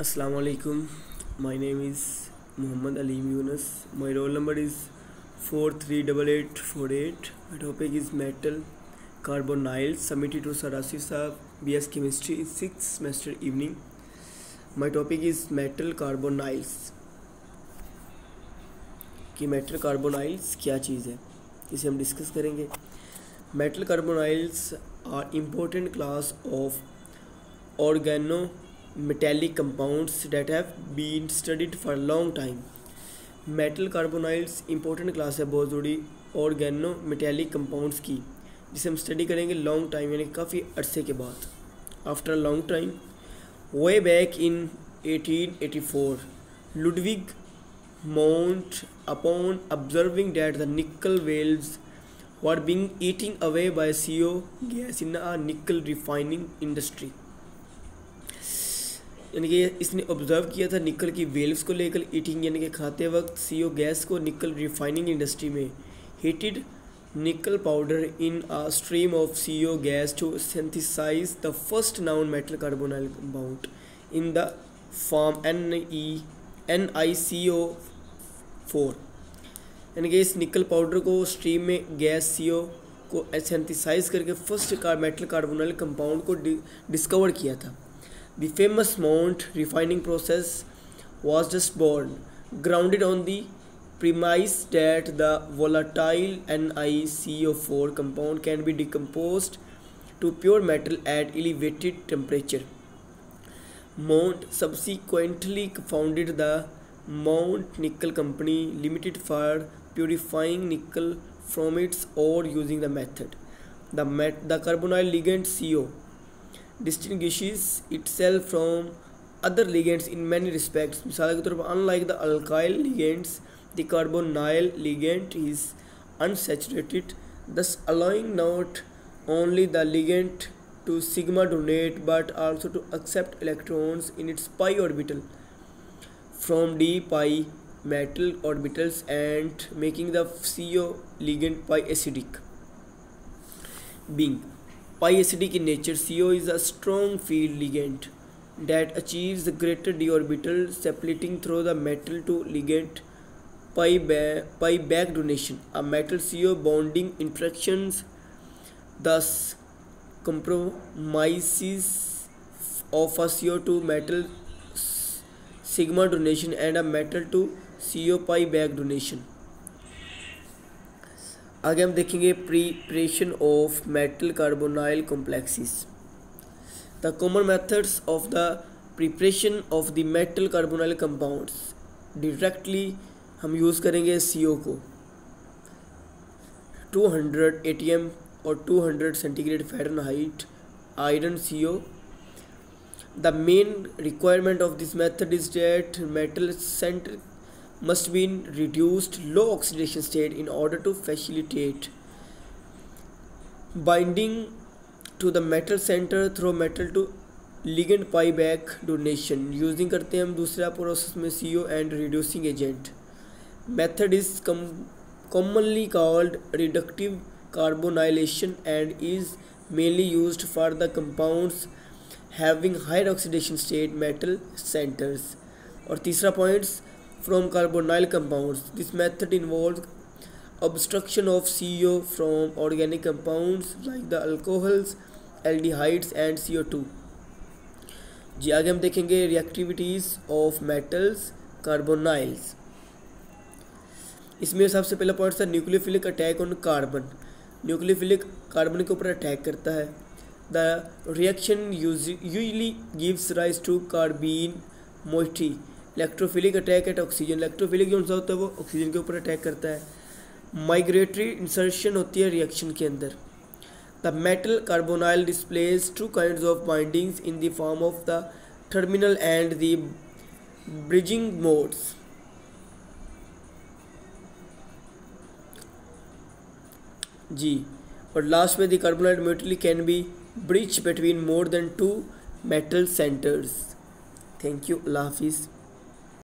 Assalamu alaikum. My name is Muhammad Aleem Yunus. My roll number is 438848. My topic is metal carbonyls. Submitted to Sarasif Saab, BS Chemistry, 6th semester evening. My topic is metal carbonyls. कि metal carbonyls क्या चीज़ है, इसे हम discuss करेंगे. Metal carbonyls are important class of organo metallic compounds that have been studied for a long time. Metal carbonyls important class है बहुत बड़ी ऑर्गेनो मेटेलिक कंपाउंड्स की, जिसे हम स्टडी करेंगे लॉन्ग टाइम यानी काफ़ी अरसे के बाद. After a long time, way back in 1884, Ludwig Mount, upon observing that the nickel valves were being eaten away by CO gas in a nickel refining industry. यानी कि इसने ऑब्जर्व किया था निकल की वेल्व्स को लेकर ईटिंग यानी कि खाते वक्त CO गैस को निकल रिफाइनिंग इंडस्ट्री में. Heated nickel powder in a stream of CO gas to synthesize the first known metal carbonyl compound in the form NiCO4. यानी कि इस निकल पाउडर को स्ट्रीम में गैस CO को synthesize करके first metal carbonyl compound को discover किया था. The famous Mount refining process was just born, grounded on the premise that the volatile NiCO4 compound can be decomposed to pure metal at elevated temperature. Mount subsequently founded the Mount Nickel Company Limited for purifying nickel from its ore using the method. The carbonyl ligand CO distinguishes itself from other ligands in many respects. मिसाल के तौर पर unlike the alkyl ligands, the carbonyl ligand is unsaturated, thus allowing not only the ligand to sigma donate but also to accept electrons in its pi orbital from d pi metal orbitals and making the CO ligand pi acidic. Being pi acidic in nature, CO is a strong field ligand that achieves the greater d orbital separating through the metal to ligand pi back donation. A metal CO bonding interactions thus compromises of a CO to metal sigma donation and a metal to CO pi back donation. आगे हम देखेंगे preparation of metal carbonyl complexes. The common methods of the preparation of the metal carbonyl compounds. Directly हम use करेंगे CO को 200 ATM और 200 centigrade Fahrenheit iron CO. The main requirement of this method is that metal centre must be in reduced low oxidation state in order to facilitate binding to the metal center through metal to ligand pi back donation. Using करते हैं हम दूसरा process में CO and reducing agent. Method is commonly called reductive carbonylation and is mainly used for the compounds having higher oxidation state metal centers. और तीसरा points from carbonyl compounds. This method involves obstruction of CO from organic compounds like the alcohols, aldehydes and CO2. जी आगे हम देखेंगे reactivities of metals carbonyls. इसमें सबसे पहला point था nucleophilic attack on carbon. Nucleophilic carbon के ऊपर अटैक करता है. The reaction usually gives rise to carbene moiety. Electrophilic attack eight oxygen. Electrophilic जो होता है वो ऑक्सीजन के ऊपर अटैक करता है. माइग्रेटरी इंसर्शन होती है रिएक्शन के अंदर. The metal carbonyl displays two kinds of bindings in the form of the terminal and the bridging modes. जी और लास्ट में the carbonyl mutually can be bridge between more than 2 metal centres. Thank you. Allah हाफिज़.